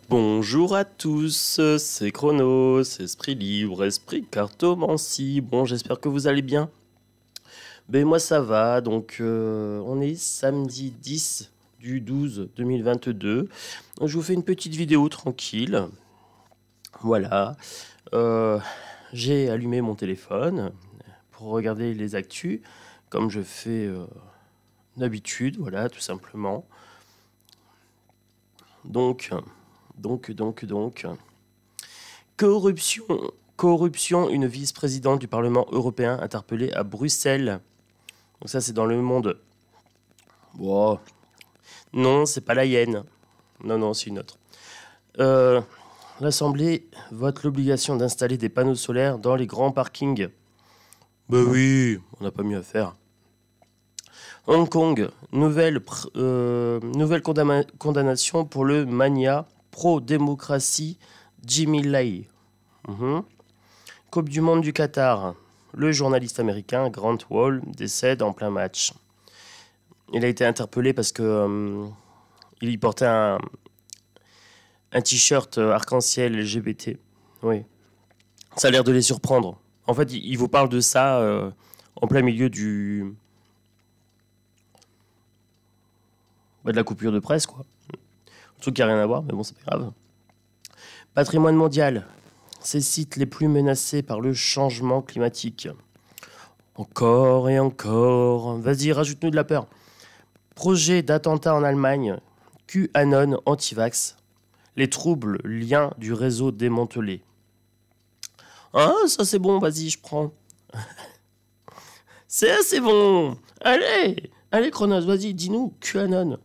Bonjour à tous, c'est Chronos, Esprit Libre, Esprit Cartomancie. Bon, j'espère que vous allez bien. Ben moi ça va, donc on est samedi 10 du 12 2022. Je vous fais une petite vidéo tranquille. Voilà. Euh, j'ai allumé mon téléphone pour regarder les actus, comme je fais d'habitude, voilà, tout simplement. Donc... Corruption. Corruption, une vice-présidente du Parlement européen interpellée à Bruxelles. Donc ça, c'est dans Le Monde. Wow. Non, c'est pas la hyène. Non, c'est une autre. L'Assemblée vote l'obligation d'installer des panneaux solaires dans les grands parkings. Bah oui, on n'a pas mieux à faire. Hong Kong, nouvelle condamnation pour le mania pro-démocratie Jimmy Lai. Coupe du monde du Qatar. Le journaliste américain Grant Wall décède en plein match. Il a été interpellé parce que il y portait un t-shirt arc-en-ciel LGBT. Oui. Ça a l'air de les surprendre. En fait, il vous parle de ça en plein milieu de la coupure de presse, quoi. Un truc qui n'a rien à voir, mais bon, c'est pas grave. Patrimoine mondial. Ces sites les plus menacés par le changement climatique. Encore et encore. Vas-y, rajoute-nous de la peur. Projet d'attentat en Allemagne. QAnon anti-vax. Les troubles liens du réseau démantelé. Ah, ça c'est bon, vas-y, je prends. C'est assez bon. Allez, Chronos, vas-y, dis-nous. QAnon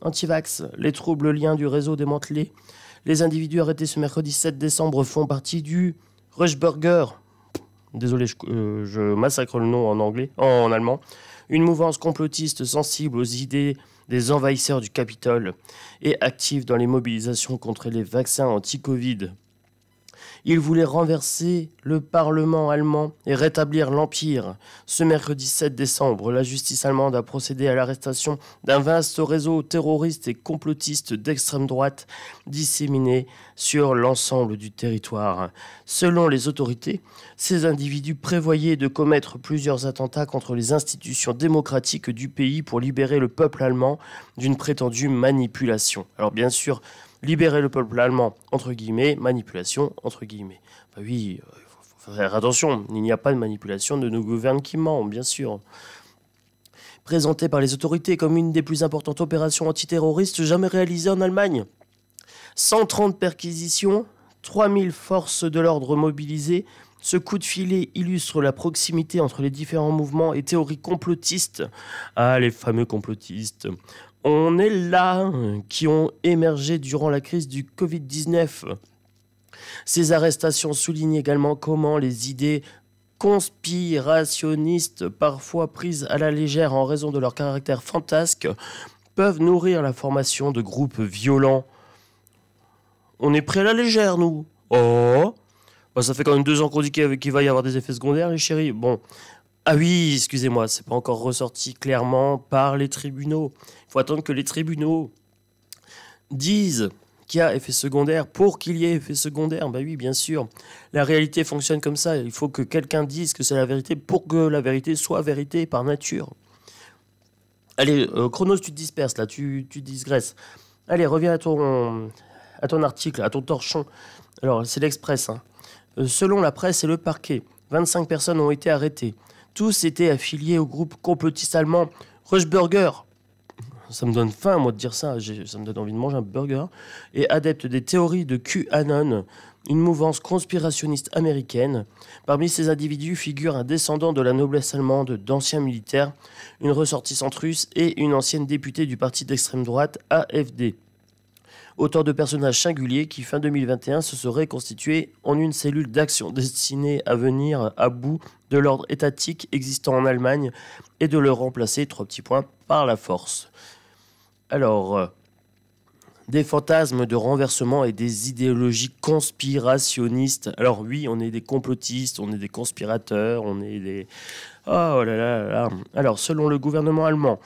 anti-vax. Les troubles liens du réseau démantelé. Les individus arrêtés ce mercredi 7 décembre font partie du Rushburger. Désolé, je massacre le nom en allemand. Une mouvance complotiste sensible aux idées des envahisseurs du Capitole et active dans les mobilisations contre les vaccins anti-Covid. Ils voulaient renverser le Parlement allemand et rétablir l'Empire. Ce mercredi 7 décembre, la justice allemande a procédé à l'arrestation d'un vaste réseau terroriste et complotiste d'extrême droite disséminé sur l'ensemble du territoire. Selon les autorités, ces individus prévoyaient de commettre plusieurs attentats contre les institutions démocratiques du pays pour libérer le peuple allemand d'une prétendue manipulation. Alors bien sûr, libérer le peuple allemand, entre guillemets, manipulation, entre guillemets. Bah oui, faut faire attention, il n'y a pas de manipulation de nos gouvernements, bien sûr. Présentée par les autorités comme une des plus importantes opérations antiterroristes jamais réalisées en Allemagne. 130 perquisitions, 3000 forces de l'ordre mobilisées. Ce coup de filet illustre la proximité entre les différents mouvements et théories complotistes. Ah, les fameux complotistes. On est là, qui ont émergé durant la crise du Covid-19. Ces arrestations soulignent également comment les idées conspirationnistes, parfois prises à la légère en raison de leur caractère fantasque, peuvent nourrir la formation de groupes violents. On est pris à la légère, nous. Oh, bah, ça fait quand même 2 ans qu'on dit qu'il va y avoir des effets secondaires, les chéris. Bon. Ah oui, excusez-moi, c'est pas encore ressorti clairement par les tribunaux. Il faut attendre que les tribunaux disent qu'il y a effet secondaire pour qu'il y ait effet secondaire. Bah oui, bien sûr. La réalité fonctionne comme ça. Il faut que quelqu'un dise que c'est la vérité pour que la vérité soit vérité par nature. Allez, Chronos, tu te disperses là, tu digresses. Allez, reviens à ton article, à ton torchon. Alors, c'est l'Express. Selon la presse et le parquet, 25 personnes ont été arrêtées. Tous étaient affiliés au groupe complotiste allemand Rushburger. Ça me donne faim, moi, de dire ça. Ça me donne envie de manger un burger. Et adeptes des théories de QAnon, une mouvance conspirationniste américaine. Parmi ces individus figurent un descendant de la noblesse allemande, d'anciens militaires, une ressortissante russe et une ancienne députée du parti d'extrême droite AfD. Autant de personnages singuliers qui, fin 2021, se seraient constitués en une cellule d'action destinée à venir à bout de l'ordre étatique existant en Allemagne et de le remplacer, 3 petits points, par la force. Alors, des fantasmes de renversement et des idéologies conspirationnistes. Alors oui, on est des complotistes, on est des conspirateurs, on est des... Oh là là là. Alors, selon le gouvernement allemand,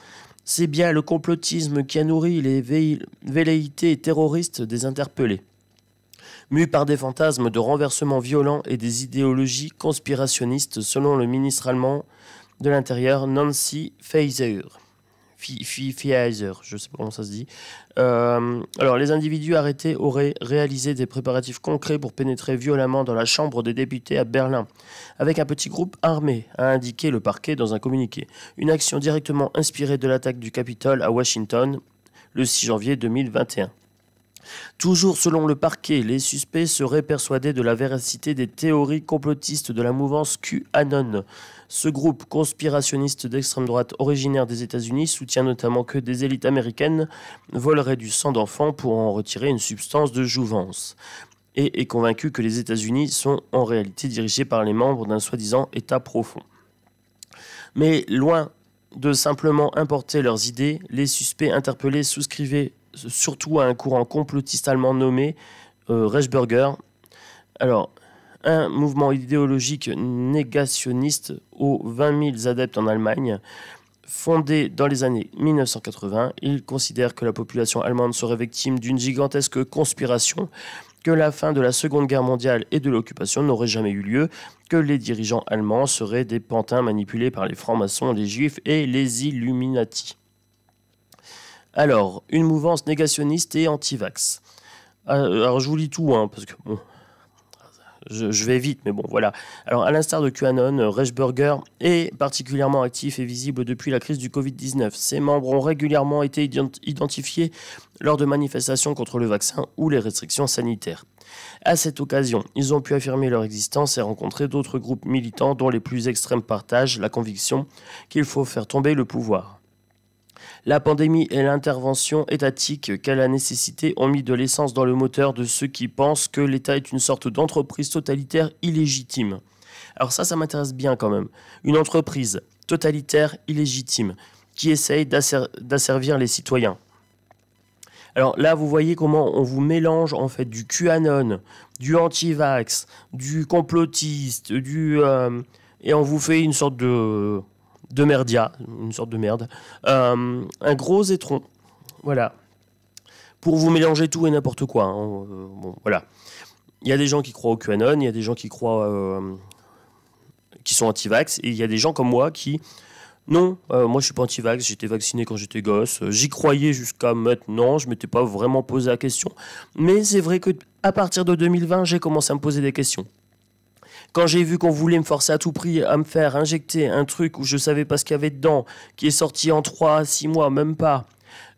c'est bien le complotisme qui a nourri les velléités terroristes des interpellés. Mus par des fantasmes de renversements violents et des idéologies conspirationnistes, selon le ministre allemand de l'Intérieur, Nancy Faeser. Faeser, je ne sais pas comment ça se dit. Alors, les individus arrêtés auraient réalisé des préparatifs concrets pour pénétrer violemment dans la Chambre des députés à Berlin, avec un petit groupe armé, a indiqué le parquet dans un communiqué. Une action directement inspirée de l'attaque du Capitole à Washington le 6 janvier 2021. Toujours selon le parquet, les suspects seraient persuadés de la véracité des théories complotistes de la mouvance QAnon. Ce groupe conspirationniste d'extrême droite originaire des États-Unis soutient notamment que des élites américaines voleraient du sang d'enfants pour en retirer une substance de jouvence, et est convaincu que les États-Unis sont en réalité dirigés par les membres d'un soi-disant État profond. Mais loin de simplement importer leurs idées, les suspects interpellés souscrivaient surtout à un courant complotiste allemand nommé Reichsbürger. Alors, un mouvement idéologique négationniste aux 20 000 adeptes en Allemagne. Fondé dans les années 1980, il considère que la population allemande serait victime d'une gigantesque conspiration, que la fin de la Seconde Guerre mondiale et de l'occupation n'aurait jamais eu lieu, que les dirigeants allemands seraient des pantins manipulés par les francs-maçons, les juifs et les Illuminati. Alors, une mouvance négationniste et anti-vax. Alors, je vous lis tout, parce que bon, je vais vite, mais bon, voilà. Alors, à l'instar de QAnon, Reichsbürger est particulièrement actif et visible depuis la crise du Covid-19. Ses membres ont régulièrement été identifiés lors de manifestations contre le vaccin ou les restrictions sanitaires. À cette occasion, ils ont pu affirmer leur existence et rencontrer d'autres groupes militants dont les plus extrêmes partagent la conviction qu'il faut faire tomber le pouvoir. La pandémie et l'intervention étatique qu'elle a nécessité ont mis de l'essence dans le moteur de ceux qui pensent que l'État est une sorte d'entreprise totalitaire illégitime. Alors ça m'intéresse bien quand même. Une entreprise totalitaire illégitime qui essaye d'asservir les citoyens. Alors là, vous voyez comment on vous mélange en fait du QAnon, du anti-vax, du complotiste, et on vous fait une sorte de merdia, une sorte de merde, un gros étron, voilà, pour vous mélanger tout et n'importe quoi. Bon, voilà. Il y a des gens qui croient au QAnon, il y a des gens qui croient, qui sont anti-vax, et il y a des gens comme moi qui, non, moi je suis pas anti-vax, j'étais vacciné quand j'étais gosse, j'y croyais jusqu'à maintenant, je m'étais pas vraiment posé la question, mais c'est vrai que à partir de 2020, j'ai commencé à me poser des questions. Quand j'ai vu qu'on voulait me forcer à tout prix à me faire injecter un truc où je savais pas ce qu'il y avait dedans, qui est sorti en 3 à 6 mois, même pas,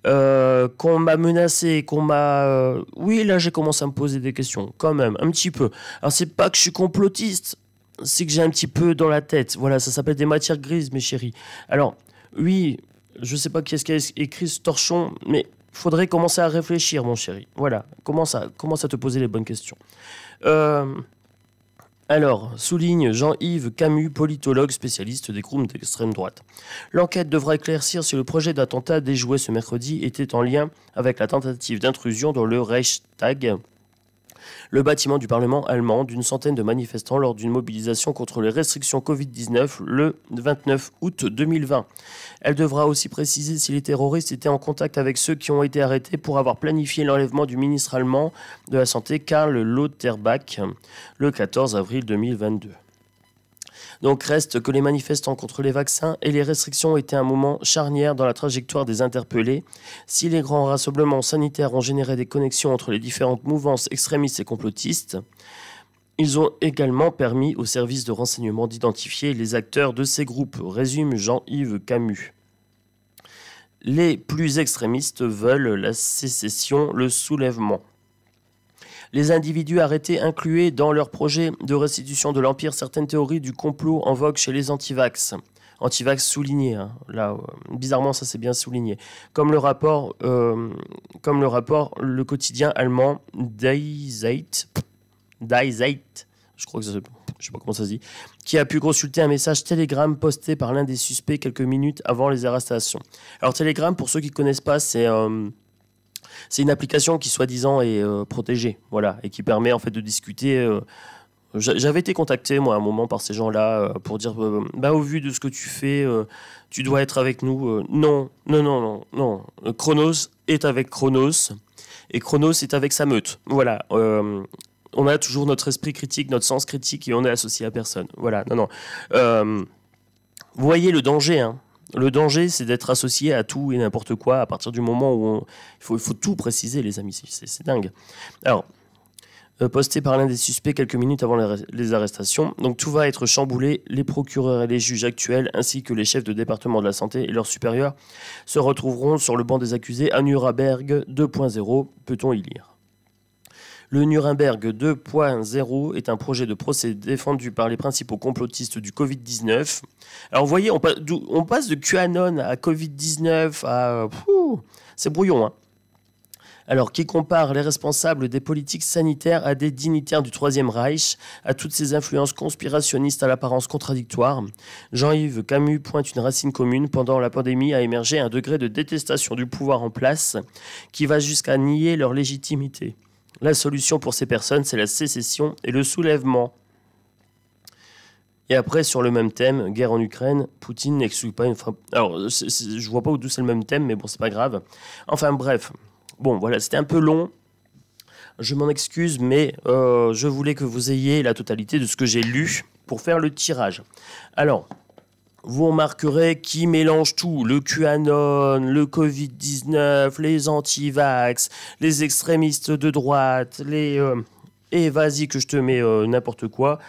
qu'on m'a menacé, qu'on m'a... Oui, là j'ai commencé à me poser des questions, quand même, un petit peu. Alors c'est pas que je suis complotiste, c'est que j'ai un petit peu dans la tête. Voilà, ça s'appelle des matières grises, mes chéris. Alors, oui, je sais pas qui est-ce qui a écrit ce torchon, mais faudrait commencer à réfléchir, mon chéri. Voilà, commence à te poser les bonnes questions. Alors, souligne Jean-Yves Camus, politologue spécialiste des groupes d'extrême droite. L'enquête devra éclaircir si le projet d'attentat déjoué ce mercredi était en lien avec la tentative d'intrusion dans le Reichstag, le bâtiment du Parlement allemand, d'une centaine de manifestants lors d'une mobilisation contre les restrictions Covid-19 le 29 août 2020. Elle devra aussi préciser si les terroristes étaient en contact avec ceux qui ont été arrêtés pour avoir planifié l'enlèvement du ministre allemand de la Santé Karl Lauterbach le 14 avril 2022. Donc reste que les manifestants contre les vaccins et les restrictions étaient un moment charnière dans la trajectoire des interpellés. Si les grands rassemblements sanitaires ont généré des connexions entre les différentes mouvances extrémistes et complotistes, ils ont également permis aux services de renseignement d'identifier les acteurs de ces groupes, résume Jean-Yves Camus. Les plus extrémistes veulent la sécession, le soulèvement. Les individus arrêtés incluaient dans leur projet de restitution de l'Empire certaines théories du complot en vogue chez les antivax. Antivax souligné, là, bizarrement ça c'est bien souligné. Comme le rapport, le quotidien allemand Die Zeit, je crois que je sais pas comment ça se dit, qui a pu consulter un message Telegram posté par l'un des suspects quelques minutes avant les arrestations. Alors Telegram, pour ceux qui ne connaissent pas, c'est une application qui soi-disant est protégée, voilà, et qui permet en fait de discuter. J'avais été contacté moi à un moment par ces gens-là pour dire au vu de ce que tu fais, tu dois être avec nous. Non. Chronos est avec Chronos et Chronos est avec sa meute. Voilà. on a toujours notre esprit critique, notre sens critique et on est associé à personne. Voilà, non, non. Vous voyez le danger, hein. Le danger, c'est d'être associé à tout et n'importe quoi à partir du moment où il faut tout préciser, les amis. C'est dingue. Alors, posté par l'un des suspects quelques minutes avant les arrestations. Donc tout va être chamboulé. Les procureurs et les juges actuels, ainsi que les chefs de département de la santé et leurs supérieurs, se retrouveront sur le banc des accusés à Nuremberg 2.0, peut-on y lire. Le Nuremberg 2.0 est un projet de procès défendu par les principaux complotistes du Covid-19. Alors vous voyez, on passe de QAnon à Covid-19 à... c'est brouillon, hein. Alors, qui compare les responsables des politiques sanitaires à des dignitaires du Troisième Reich, à toutes ces influences conspirationnistes à l'apparence contradictoire. Jean-Yves Camus pointe une racine commune. Pendant la pandémie a émergé un degré de détestation du pouvoir en place qui va jusqu'à nier leur légitimité. La solution pour ces personnes, c'est la sécession et le soulèvement. Et après, sur le même thème, guerre en Ukraine, Poutine n'exclut pas une frappe... Alors, je vois pas d'où c'est le même thème, mais bon, c'est pas grave. Enfin, bref... Bon, voilà, c'était un peu long. Je m'en excuse, mais je voulais que vous ayez la totalité de ce que j'ai lu pour faire le tirage. Alors, vous remarquerez qui mélange tout. Le QAnon, le Covid-19, les anti-vax, les extrémistes de droite, et vas-y que je te mets n'importe quoi.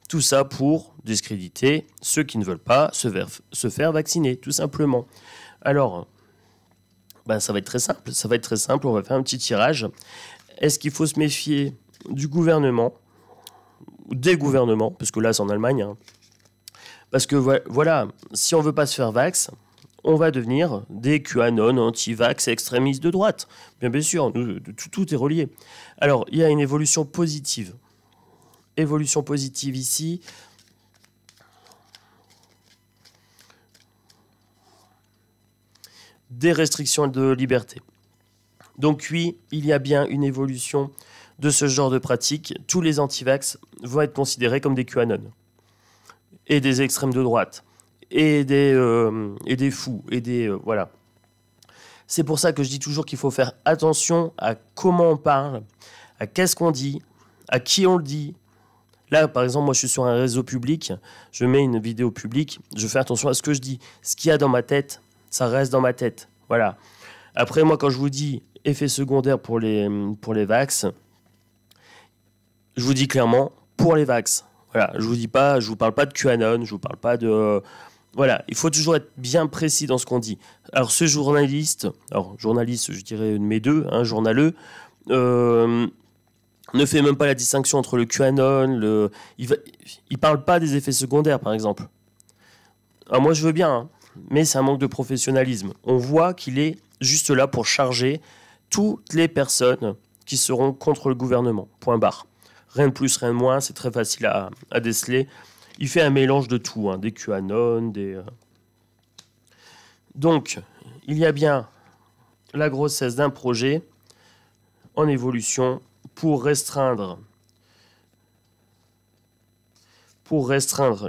Tout ça pour discréditer ceux qui ne veulent pas se faire vacciner, tout simplement. Alors... ça va être très simple. Ça va être très simple. On va faire un petit tirage. Est-ce qu'il faut se méfier du gouvernement, des gouvernements, parce que là, c'est en Allemagne. Hein. Parce que voilà, si on veut pas se faire vax, on va devenir des QAnon, anti-vax, extrémistes de droite. Bien sûr, tout est relié. Alors, il y a une évolution positive. Évolution positive ici. Des restrictions de liberté. Donc oui, il y a bien une évolution de ce genre de pratique. Tous les antivax vont être considérés comme des QAnon et des extrêmes de droite et des fous et des voilà. C'est pour ça que je dis toujours qu'il faut faire attention à comment on parle, à qu'est-ce qu'on dit, à qui on le dit. Là, par exemple, moi, je suis sur un réseau public, je mets une vidéo publique, je fais attention à ce que je dis. Ce qu'il y a dans ma tête, ça reste dans ma tête. Voilà. Après, moi, quand je vous dis effet secondaire pour les vax, je vous dis clairement pour les vax. Voilà. Je vous parle pas de QAnon, je vous parle pas de... Voilà. Il faut toujours être bien précis dans ce qu'on dit. Alors, ce journaliste, je dirais mes deux, hein, journaleux, ne fait même pas la distinction entre le QAnon, il parle pas des effets secondaires, par exemple. Alors, moi, je veux bien, hein. Mais c'est un manque de professionnalisme. On voit qu'il est juste là pour charger toutes les personnes qui seront contre le gouvernement. Point barre. Rien de plus, rien de moins, c'est très facile à déceler. Il fait un mélange de tout, hein, des QAnon, Donc, il y a bien la grossesse d'un projet en évolution pour restreindre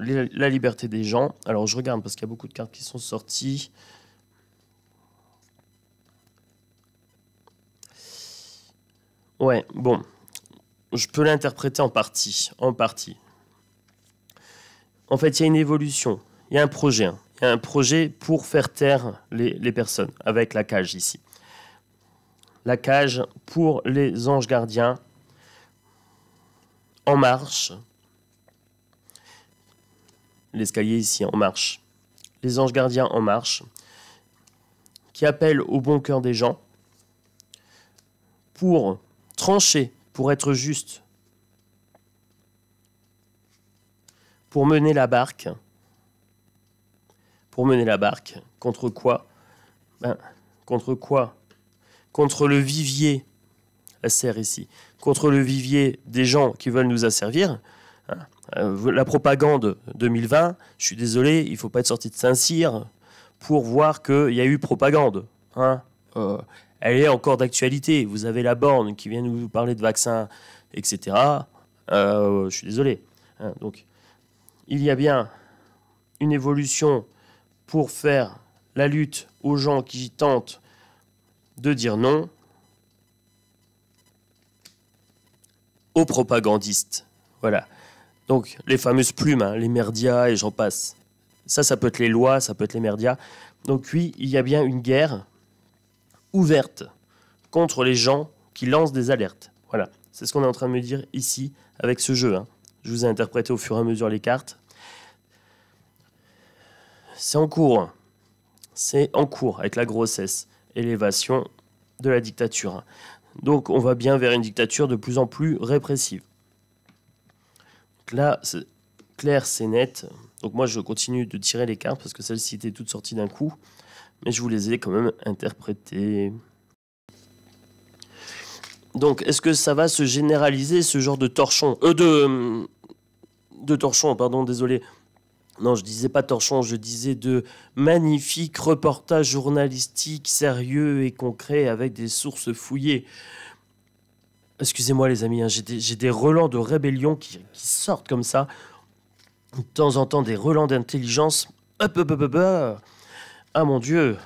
la liberté des gens. Alors, je regarde parce qu'il y a beaucoup de cartes qui sont sorties. Ouais, bon. Je peux l'interpréter en partie. En fait, il y a une évolution. Il y a un projet. Hein. Il y a un projet pour faire taire les personnes, avec la cage ici. La cage pour les anges gardiens en marche. L'escalier ici en marche. Les anges gardiens en marche, qui appellent au bon cœur des gens pour trancher, pour être juste, pour mener la barque. Contre quoi ? Contre quoi ? Contre le vivier, la serre ici, contre le vivier des gens qui veulent nous asservir. La propagande 2020, je suis désolé, il ne faut pas être sorti de Saint-Cyr pour voir qu'il y a eu propagande. Hein. Elle est encore d'actualité. Vous avez la borne qui vient nous parler de vaccins, etc. Je suis désolé. Hein. Donc, il y a bien une évolution pour faire la lutte aux gens qui tentent de dire non. aux propagandistes. Voilà. Donc, les fameuses plumes, hein, les merdias et j'en passe. Ça peut être les lois, ça peut être les merdias. Donc oui, il y a bien une guerre ouverte contre les gens qui lancent des alertes. Voilà, c'est ce qu'on est en train de me dire ici avec ce jeu. Hein. Je vous ai interprété au fur et à mesure les cartes. C'est en cours. C'est en cours avec la grossesse, élévation de la dictature. Donc on va bien vers une dictature de plus en plus répressive. Donc là, c'est clair, c'est net. Donc moi, je continue de tirer les cartes parce que celles-ci étaient toutes sorties d'un coup. Mais je vous les ai quand même interprétées. Donc, est-ce que ça va se généraliser, ce genre de torchon de torchon, pardon, désolé. Non, je disais pas torchon, je disais de magnifiques reportages journalistiques sérieux et concrets avec des sources fouillées. Excusez-moi les amis, hein, j'ai des relents de rébellion qui sortent comme ça. De temps en temps, des relents d'intelligence. Ah mon Dieu.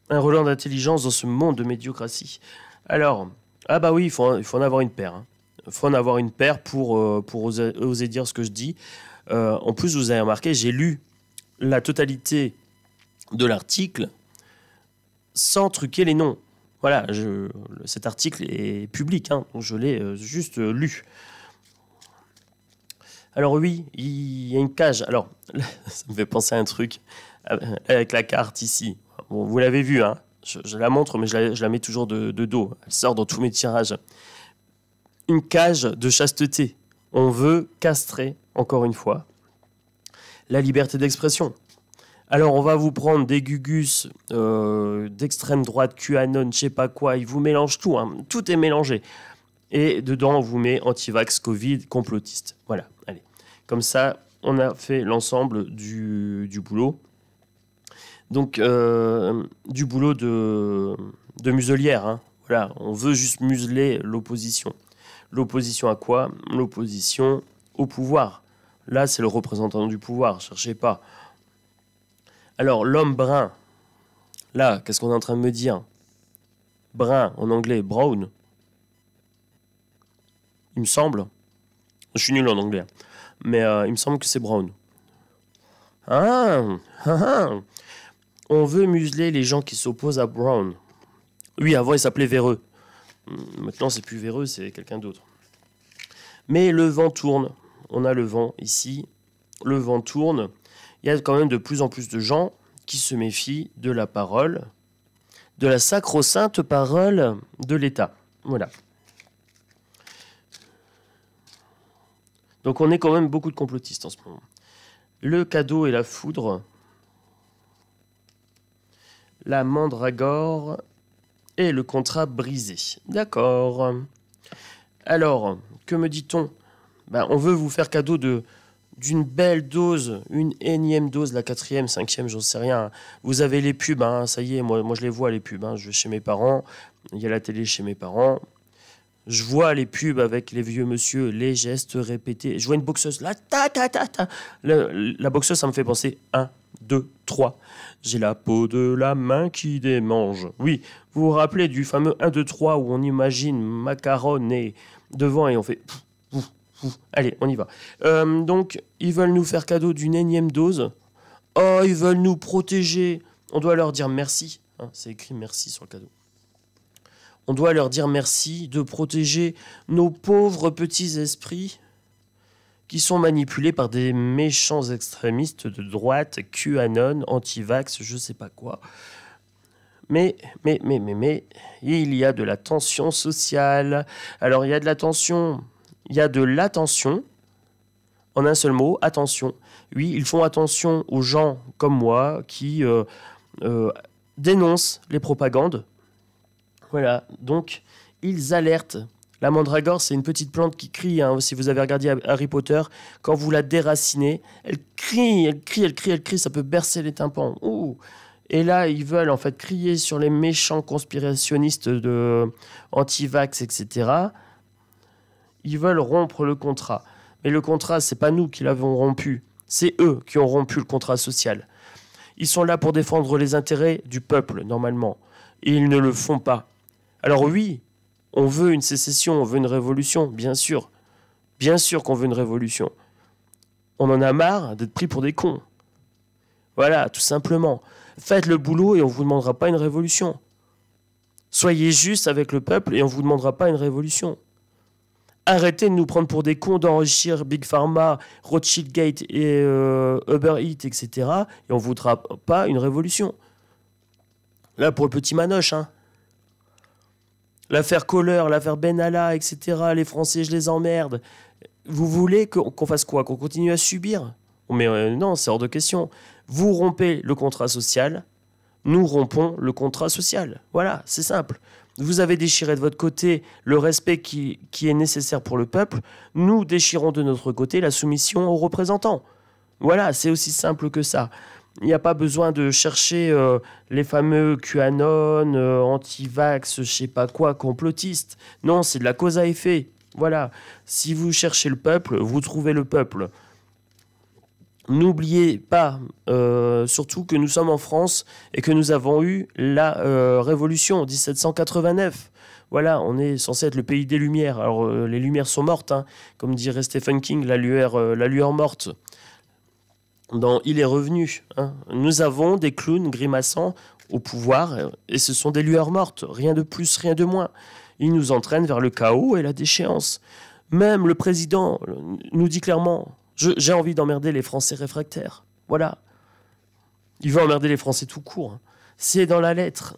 Un relent d'intelligence dans ce monde de médiocratie. Alors, ah bah oui, il faut en avoir une paire. Hein. Il faut en avoir une paire pour oser dire ce que je dis. En plus, vous avez remarqué, j'ai lu la totalité de l'article sans truquer les noms. Voilà, cet article est public, hein, donc je l'ai juste lu. Alors oui, il y a une cage. Alors, ça me fait penser à un truc avec la carte ici. Bon, vous l'avez vu, hein. Je la montre, mais je la mets toujours de dos. Elle sort dans tous mes tirages. Une cage de chasteté. On veut castrer, encore une fois, la liberté d'expression. Alors, on va vous prendre des gugus d'extrême droite, QAnon, je sais pas quoi. Ils vous mélangent tout, hein. Tout est mélangé. Et dedans, on vous met anti-vax, Covid, complotiste. Voilà, allez. Comme ça, on a fait l'ensemble du boulot. Donc, du boulot de muselière. Hein. Voilà, on veut juste museler l'opposition. L'opposition à quoi? L'opposition au pouvoir. Là, c'est le représentant du pouvoir, cherchez pas. Alors, l'homme brun. Là, qu'est-ce qu'on est en train de me dire? Brun, en anglais, brown. Il me semble. Je suis nul en anglais. Mais il me semble que c'est brown. On veut museler les gens qui s'opposent à Brown. Oui, avant, il s'appelait Véreux. Maintenant, c'est plus Véreux, c'est quelqu'un d'autre. Mais le vent tourne. On a le vent ici. Le vent tourne. Il y a quand même de plus en plus de gens qui se méfient de la parole, de la sacro-sainte parole de l'État. Voilà. Donc, on est quand même beaucoup de complotistes en ce moment. Le cadeau et la foudre. La mandragore et le contrat brisé. D'accord. Alors, que me dit-on? On veut vous faire cadeau d'une belle dose, une énième dose, la 4e, 5e, j'en sais rien. Vous avez les pubs, hein, ça y est, moi je les vois les pubs. Hein. Je vais chez mes parents, il y a la télé chez mes parents. Je vois les pubs avec les vieux monsieur, les gestes répétés. Je vois une boxeuse, là, la boxeuse, ça me fait penser 1, 2, 3. J'ai la peau de la main qui démange. Oui, vous vous rappelez du fameux 1, 2, 3 où on imagine macaron et devant et on fait... Allez, on y va. Donc, ils veulent nous faire cadeau d'une énième dose. Oh, ils veulent nous protéger. On doit leur dire merci. Hein, c'est écrit merci sur le cadeau. On doit leur dire merci de protéger nos pauvres petits esprits qui sont manipulés par des méchants extrémistes de droite, QAnon, anti-vax, je sais pas quoi. Mais, il y a de la tension sociale. Alors, il y a de la tension, il y a de l'attention, en un seul mot, attention. Oui, ils font attention aux gens comme moi qui dénoncent les propagandes. Voilà, donc ils alertent. La mandragore, c'est une petite plante qui crie. Hein. Si vous avez regardé Harry Potter, quand vous la déracinez, elle crie, ça peut bercer les tympans. Ouh. Et là, ils veulent en fait crier sur les méchants conspirationnistes de anti-vax, etc. Ils veulent rompre le contrat. Mais le contrat, c'est pas nous qui l'avons rompu. C'est eux qui ont rompu le contrat social. Ils sont là pour défendre les intérêts du peuple, normalement. Et ils ne le font pas. Alors oui, On veut une sécession, on veut une révolution, bien sûr. Bien sûr qu'on veut une révolution. On en a marre d'être pris pour des cons. Voilà, tout simplement. Faites le boulot et on ne vous demandera pas une révolution. Soyez juste avec le peuple et on ne vous demandera pas une révolution. Arrêtez de nous prendre pour des cons, d'enrichir Big Pharma, Rothschild Gate et Uber Eats, etc. Et on ne voudra pas une révolution. Là, pour le petit Manoche, hein. L'affaire Kohler, l'affaire Benalla, etc. Les Français, je les emmerde. Vous voulez qu'on fasse quoi? Qu'on continue à subir? Mais non, c'est hors de question. Vous rompez le contrat social, nous rompons le contrat social. Voilà, c'est simple. Vous avez déchiré de votre côté le respect qui est nécessaire pour le peuple. Nous déchirons de notre côté la soumission aux représentants. Voilà, c'est aussi simple que ça. Il n'y a pas besoin de chercher les fameux QAnon, anti-vax, je sais pas quoi, complotistes. Non, c'est de la cause à effet. Voilà. Si vous cherchez le peuple, vous trouvez le peuple. N'oubliez pas, surtout que nous sommes en France et que nous avons eu la Révolution 1789. Voilà, on est censé être le pays des Lumières. Alors, les Lumières sont mortes, hein, comme dirait Stephen King, la lueur morte. Dans Il est revenu. Hein. Nous avons des clowns grimaçants au pouvoir et ce sont des lueurs mortes. Rien de plus, rien de moins. Ils nous entraînent vers le chaos et la déchéance. Même le président nous dit clairement... J'ai envie d'emmerder les Français réfractaires. Voilà. Il veut emmerder les Français tout court. C'est dans la lettre.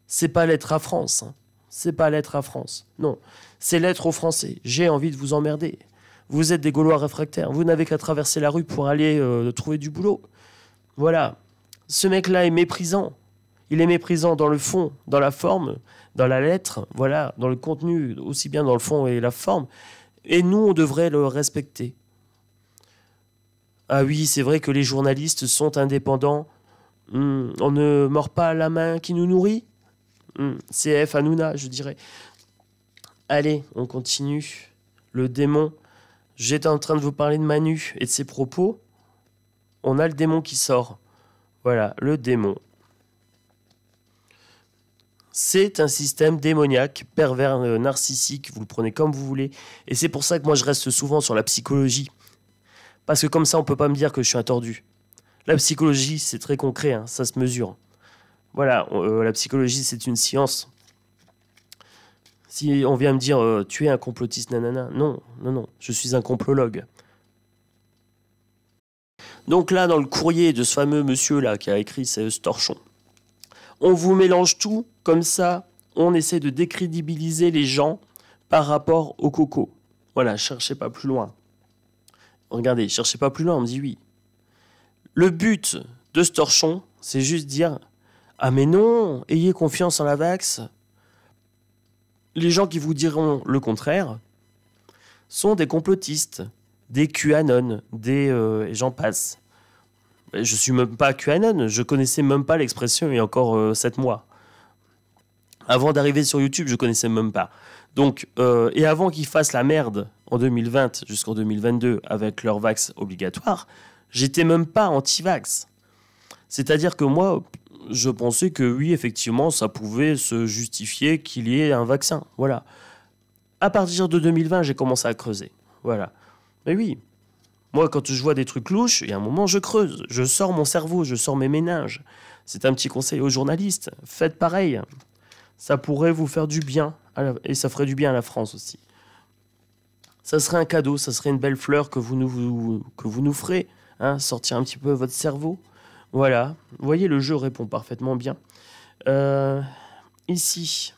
C'est pas lettre à France. C'est pas lettre à France. Non. C'est lettre aux Français. J'ai envie de vous emmerder. Vous êtes des Gaulois réfractaires. Vous n'avez qu'à traverser la rue pour aller trouver du boulot. Voilà. Ce mec-là est méprisant. Il est méprisant dans le fond, dans la forme, dans la lettre, voilà, dans le contenu, aussi bien dans le fond et la forme. Et nous, on devrait le respecter. Ah oui, c'est vrai que les journalistes sont indépendants. On ne mord pas la main qui nous nourrit. CF Hanouna, je dirais. Allez, on continue. Le démon. J'étais en train de vous parler de Manu et de ses propos. On a le démon qui sort. Voilà, le démon. C'est un système démoniaque, pervers, narcissique, vous le prenez comme vous voulez. Et c'est pour ça que moi je reste souvent sur la psychologie. Parce que comme ça, on ne peut pas me dire que je suis un tordu. La psychologie, c'est très concret, hein, ça se mesure. Voilà, la psychologie, c'est une science. Si on vient me dire tu es un complotiste, nanana, non, non, non, je suis un complologue. Donc là, dans le courrier de ce fameux monsieur-là qui a écrit ce torchon, on vous mélange tout, comme ça, on essaie de décrédibiliser les gens par rapport au coco. Voilà, cherchez pas plus loin. Regardez, cherchez pas plus loin, on me dit oui. Le but de ce torchon, c'est juste dire « Ah mais non, ayez confiance en la vax ». Les gens qui vous diront le contraire sont des complotistes, des QAnon, et j'en passe. Je suis même pas QAnon, je connaissais même pas l'expression il y a encore 7 mois. Avant d'arriver sur YouTube, je connaissais même pas. Donc, et avant qu'ils fassent la merde en 2020 jusqu'en 2022 avec leur vax obligatoire, j'étais même pas anti-vax. C'est-à-dire que moi, je pensais que oui, effectivement, ça pouvait se justifier qu'il y ait un vaccin. Voilà. À partir de 2020, j'ai commencé à creuser. Voilà. Mais oui, moi, quand je vois des trucs louches, il y a un moment, je creuse. Je sors mon cerveau, je sors mes méninges. C'est un petit conseil aux journalistes. Faites pareil. Ça pourrait vous faire du bien. Et ça ferait du bien à la France aussi. Ça serait un cadeau, ça serait une belle fleur que vous nous ferez. Hein, sortir un petit peu votre cerveau. Voilà. Vous voyez, le jeu répond parfaitement bien. Ici.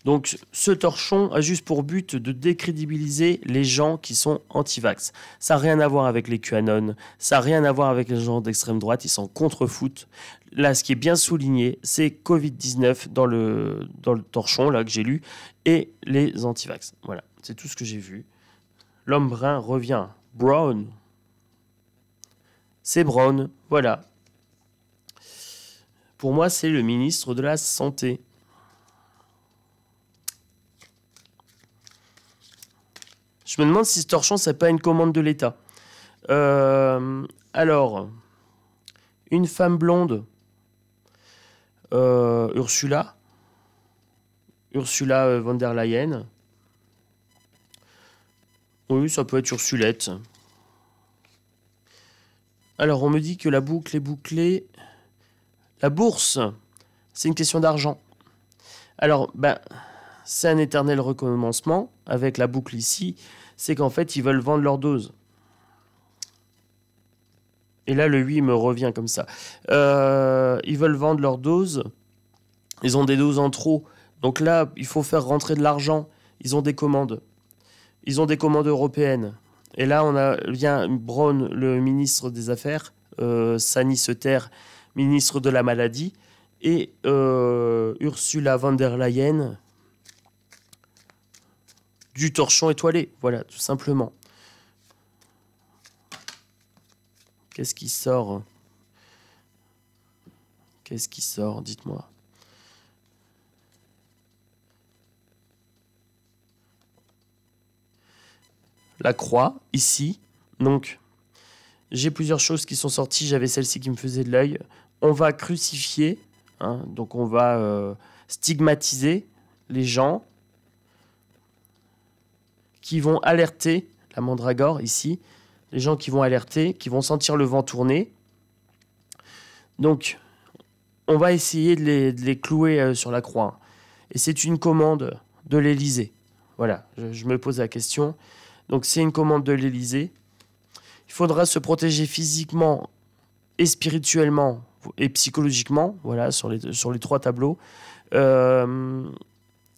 Donc, ce torchon a juste pour but de décrédibiliser les gens qui sont anti-vax. Ça n'a rien à voir avec les QAnon, ça n'a rien à voir avec les gens d'extrême droite, ils s'en contrefoutent. Là, ce qui est bien souligné, c'est Covid-19 dans le torchon là, que j'ai lu, et les anti-vax. Voilà, c'est tout ce que j'ai vu. L'homme brun revient. Brown. C'est Brown, voilà. Pour moi, c'est le ministre de la Santé. Je me demande si ce torchon, c'est pas une commande de l'État. Alors, une femme blonde, Ursula, Ursula von der Leyen. Oui, ça peut être Ursulette. Alors, on me dit que la boucle est bouclée. La bourse, c'est une question d'argent. Alors, c'est un éternel recommencement avec la boucle ici. C'est qu'en fait, ils veulent vendre leur dose. Et là, le 8 me revient comme ça. Ils veulent vendre leur dose. Ils ont des doses en trop. Donc là, il faut faire rentrer de l'argent. Ils ont des commandes. Ils ont des commandes européennes. Et là, on a bien Braun, le ministre des Affaires, Sani Seter, ministre de la Maladie, et Ursula von der Leyen, du torchon étoilé. Voilà, tout simplement. Qu'est-ce qui sort? Qu'est-ce qui sort? Dites-moi. La croix, ici. Donc, j'ai plusieurs choses qui sont sorties. J'avais celle-ci qui me faisait de l'œil. On va crucifier, hein, donc on va stigmatiser les gens qui vont alerter, la mandragore ici, les gens qui vont alerter, qui vont sentir le vent tourner. Donc, on va essayer de les clouer sur la croix. Et c'est une commande de l'Élysée. Voilà, je me pose la question. Donc, c'est une commande de l'Élysée. Il faudra se protéger physiquement et spirituellement et psychologiquement. Voilà, sur les trois tableaux.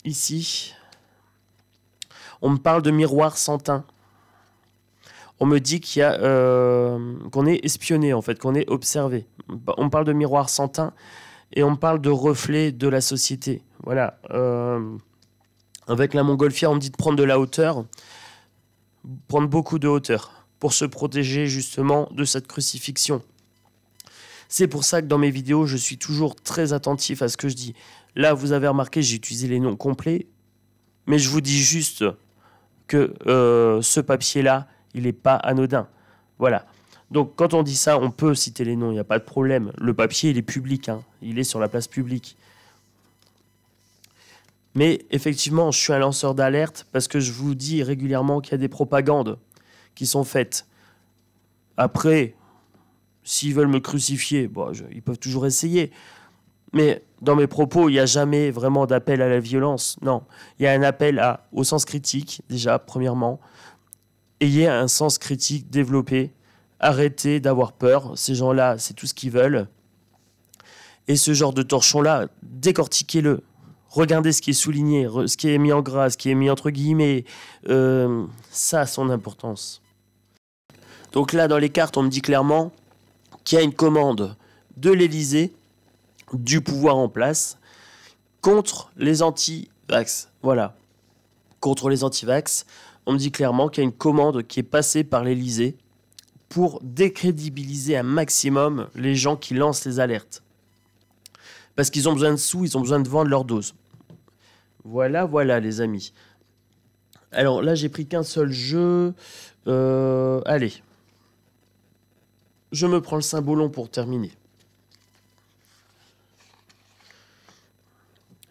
Ici, on me parle de miroir sans teint. On me dit qu'il y a qu'on est espionné, en fait, qu'on est observé. On me parle de miroir sans teint et on me parle de reflet de la société. Voilà. Avec la montgolfière, on me dit de prendre de la hauteur, prendre beaucoup de hauteur pour se protéger justement de cette crucifixion. C'est pour ça que dans mes vidéos, je suis toujours très attentif à ce que je dis. Là, vous avez remarqué, j'ai utilisé les noms complets, mais je vous dis juste que ce papier-là, il n'est pas anodin. Voilà. Donc, quand on dit ça, on peut citer les noms, il n'y a pas de problème. Le papier, il est public, hein. Il est sur la place publique. Mais effectivement, je suis un lanceur d'alerte parce que je vous dis régulièrement qu'il y a des propagandes qui sont faites. Après, s'ils veulent me crucifier, bon, ils peuvent toujours essayer. Mais dans mes propos, il n'y a jamais vraiment d'appel à la violence. Non, il y a un appel au sens critique, déjà, premièrement. Ayez un sens critique développé. Arrêtez d'avoir peur. Ces gens-là, c'est tout ce qu'ils veulent. Et ce genre de torchon-là, décortiquez-le. Regardez ce qui est souligné, ce qui est mis en gras, ce qui est mis entre guillemets. Ça a son importance. Donc là, dans les cartes, on me dit clairement qu'il y a une commande de l'Élysée, du pouvoir en place, contre les anti-vax. Voilà. Contre les anti-vax, on me dit clairement qu'il y a une commande qui est passée par l'Élysée pour décrédibiliser un maximum les gens qui lancent les alertes. Parce qu'ils ont besoin de sous, ils ont besoin de vendre leur dose. Voilà, voilà, les amis. Alors là, j'ai pris qu'un seul jeu. Allez. Je me prends le cymbolon pour terminer.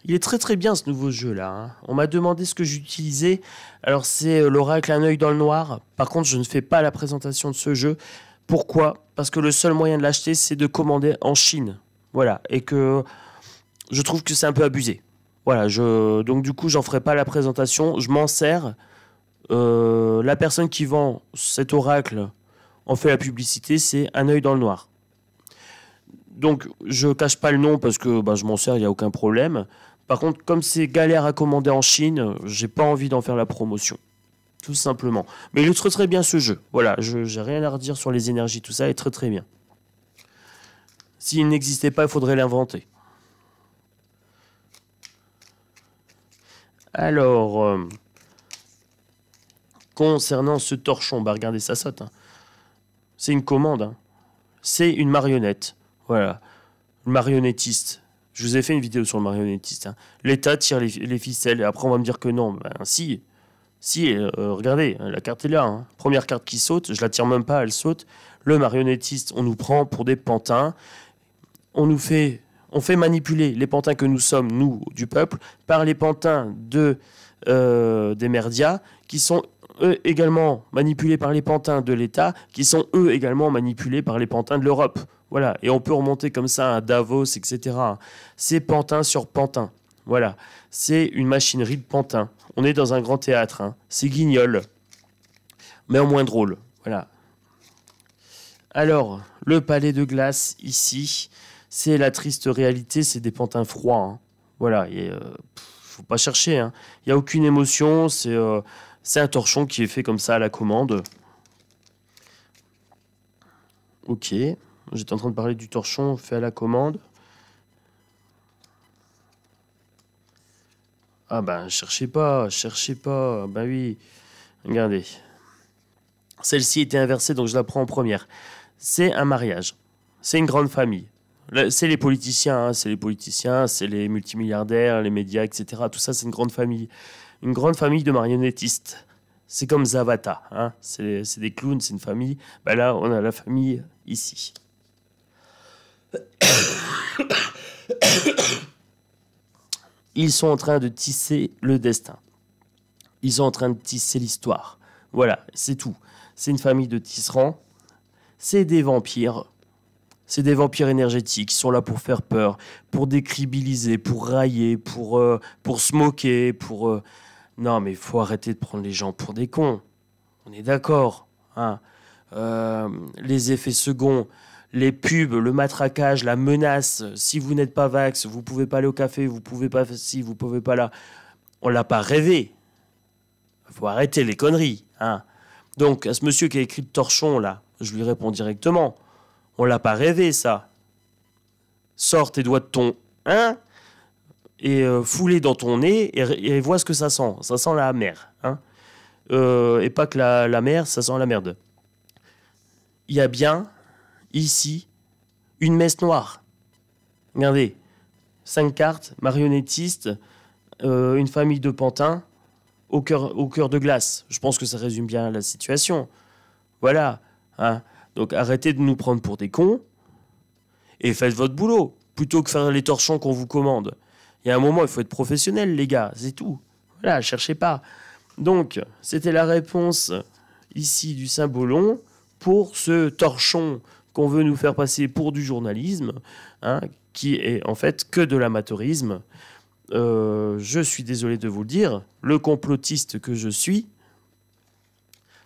Il est très très bien ce nouveau jeu là, hein. On m'a demandé ce que j'utilisais. Alors c'est l'oracle Un œil dans le noir. Par contre, je ne fais pas la présentation de ce jeu. Pourquoi? Parce que le seul moyen de l'acheter, c'est de commander en Chine. Voilà. Et que je trouve que c'est un peu abusé. Voilà. Donc du coup, j'en ferai pas la présentation. Je m'en sers. La personne qui vend cet oracle en fait la publicité, c'est Un œil dans le noir. Donc je cache pas le nom parce que je m'en sers, il n'y a aucun problème. Par contre, comme c'est galère à commander en Chine, j'ai pas envie d'en faire la promotion. Tout simplement. Mais il est très très bien ce jeu. Voilà, j'ai rien à redire sur les énergies, tout ça est très très bien. S'il n'existait pas, il faudrait l'inventer. Alors, concernant ce torchon, regardez, ça saute. Hein. C'est une commande. Hein. C'est une marionnette. Voilà. Le marionnettiste. Je vous ai fait une vidéo sur le marionnettiste. Hein. L'État tire les ficelles. Et après, on va me dire que non. Si. Si, regardez, la carte est là. Hein. Première carte qui saute. Je la tire même pas, elle saute. Le marionnettiste, on nous prend pour des pantins. On nous fait On fait manipuler les pantins que nous sommes, nous, du peuple, par les pantins des merdias, qui sont eux également manipulés par les pantins de l'État, qui sont eux également manipulés par les pantins de l'Europe. Voilà, et on peut remonter comme ça à Davos, etc. C'est pantin sur pantin. Voilà, c'est une machinerie de pantin. On est dans un grand théâtre, hein. C'est Guignol, mais en moins drôle. Voilà. Alors, le palais de glace, ici, c'est la triste réalité, c'est des pantins froids. Hein. Voilà, faut pas chercher. Hein. Il n'y a aucune émotion, c'est un torchon qui est fait comme ça à la commande. Ok, j'étais en train de parler du torchon fait à la commande. Ah ben, cherchez pas. Ben oui, regardez. Celle-ci était inversée, donc je la prends en première. C'est un mariage. C'est une grande famille. C'est les politiciens, hein, c'est les multimilliardaires, les médias, etc. Tout ça, c'est une grande famille. Une grande famille de marionnettistes. C'est comme Zavata. Hein. C'est des clowns, c'est une famille. Ben là, on a la famille ici. Ils sont en train de tisser le destin. Ils sont en train de tisser l'histoire. Voilà, c'est tout. C'est une famille de tisserands. C'est des vampires. C'est des vampires énergétiques. Ils sont là pour faire peur, pour décribiliser, pour railler, pour se moquer, pour... Non, mais il faut arrêter de prendre les gens pour des cons. On est d'accord. Hein. Les effets seconds, les pubs, le matraquage, la menace. Si vous n'êtes pas vax, vous pouvez pas aller au café, vous pouvez pas ci, vous pouvez pas là. On l'a pas rêvé. Faut arrêter les conneries. Hein. Donc, à ce monsieur qui a écrit le torchon, là, je lui réponds directement. On l'a pas rêvé, ça. Sors tes doigts de ton 1 et fous-les dans ton nez et vois ce que ça sent. Ça sent la mer. Hein. Et pas que la mer, ça sent la merde. Il y a bien, ici, une messe noire. Regardez. 5 cartes, marionnettistes, une famille de pantins, au cœur de glace. Je pense que ça résume bien la situation. Voilà. Hein. Donc arrêtez de nous prendre pour des cons et faites votre boulot. Plutôt que faire les torchons qu'on vous commande. Il y a un moment, il faut être professionnel, les gars. C'est tout. Voilà, cherchez pas. Donc, c'était la réponse ici du Saint-Bolon pour ce torchon qu'on veut nous faire passer pour du journalisme, hein, qui est en fait que de l'amateurisme. Je suis désolé de vous le dire, le complotiste que je suis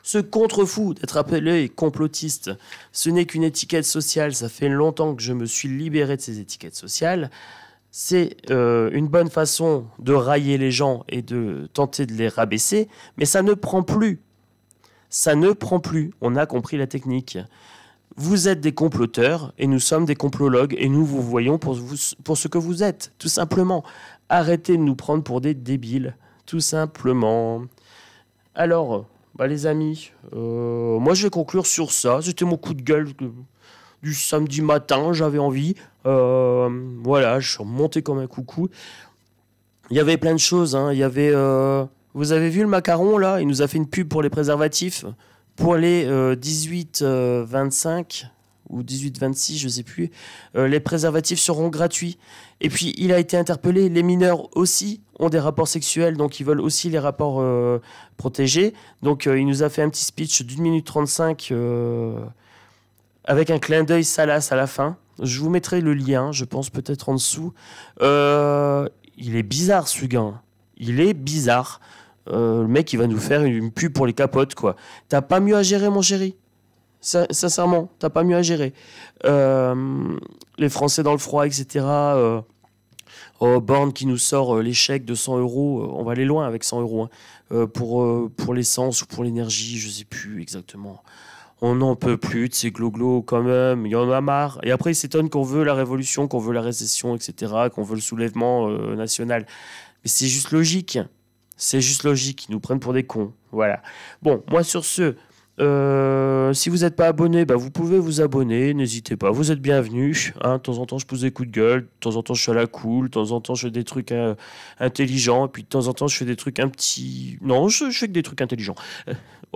se contrefou d'être appelé complotiste. Ce n'est qu'une étiquette sociale, ça fait longtemps que je me suis libéré de ces étiquettes sociales. C'est une bonne façon de railler les gens et de tenter de les rabaisser, mais ça ne prend plus. Ça ne prend plus, on a compris la technique. Vous êtes des comploteurs et nous sommes des complologues et nous vous voyons pour ce que vous êtes, tout simplement. Arrêtez de nous prendre pour des débiles, tout simplement. Alors, les amis, moi je vais conclure sur ça. C'était mon coup de gueule du samedi matin, j'avais envie. Voilà, je suis remonté comme un coucou. Il y avait plein de choses. Hein. Il y avait, vous avez vu le macaron là? Il nous a fait une pub pour les préservatifs. Pour les 18-25 ou 18-26, je ne sais plus, les préservatifs seront gratuits. Et puis, il a été interpellé. Les mineurs aussi ont des rapports sexuels, donc ils veulent aussi les rapports protégés. Donc, il nous a fait un petit speech d'1 minute 35 avec un clin d'œil salace à la fin. Je vous mettrai le lien, je pense peut-être en dessous. Il est bizarre, ce gars. Il est bizarre. Le mec, il va nous faire une pub pour les capotes, quoi. T'as pas mieux à gérer, mon chéri. Sincèrement, t'as pas mieux à gérer. Les Français dans le froid, etc. Borne qui nous sort les chèques de 100 euros. On va aller loin avec 100 euros. Hein, pour l'essence ou pour l'énergie, je sais plus exactement. On n'en peut plus de ces gloglos quand même. Il y en a marre. Et après, ils s'étonnent qu'on veut la révolution, qu'on veut la récession, etc. Qu'on veut le soulèvement national. Mais c'est juste logique. C'est juste logique, ils nous prennent pour des cons. Voilà. Bon, moi sur ce, si vous n'êtes pas abonné, vous pouvez vous abonner, n'hésitez pas, vous êtes bienvenus. Hein, de temps en temps, je pose des coups de gueule, de temps en temps, je suis à la cool, de temps en temps, je fais des trucs intelligents, et puis de temps en temps, je fais des trucs un petit... Non, je fais que des trucs intelligents.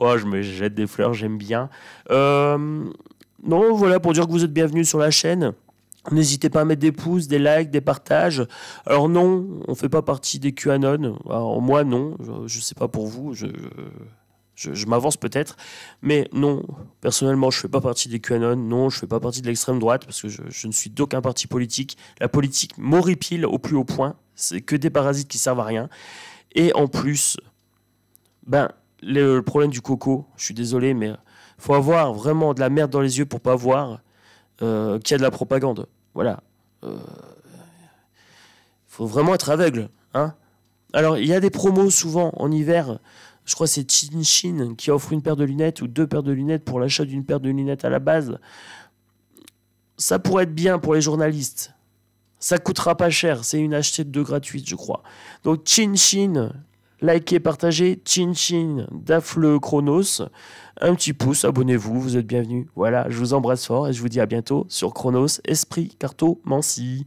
Je me jette des fleurs, j'aime bien. Non, voilà, pour dire que vous êtes bienvenus sur la chaîne. N'hésitez pas à mettre des pouces, des likes, des partages. Alors non, on ne fait pas partie des QAnon. Alors moi non, je ne sais pas pour vous, je m'avance peut-être. Mais non, personnellement, je ne fais pas partie des QAnon. Non, je ne fais pas partie de l'extrême droite parce que je ne suis d'aucun parti politique. La politique m'horripile au plus haut point. C'est que des parasites qui servent à rien. Et en plus, le problème du coco, je suis désolé, mais faut avoir vraiment de la merde dans les yeux pour pas voir qu'il y a de la propagande. Voilà. Faut vraiment être aveugle. Hein. Alors, il y a des promos souvent en hiver. Je crois que c'est Chin qui offre une paire de lunettes ou 2 paires de lunettes pour l'achat d'une paire de lunettes à la base. Ça pourrait être bien pour les journalistes. Ça coûtera pas cher. C'est une achetée de 2 gratuite, je crois. Donc, Chin, likez, partagez. Chin, Dafle Chronos. Un petit pouce, abonnez-vous, vous êtes bienvenus. Voilà, je vous embrasse fort et je vous dis à bientôt sur Chronos, Esprit, Cartomancie.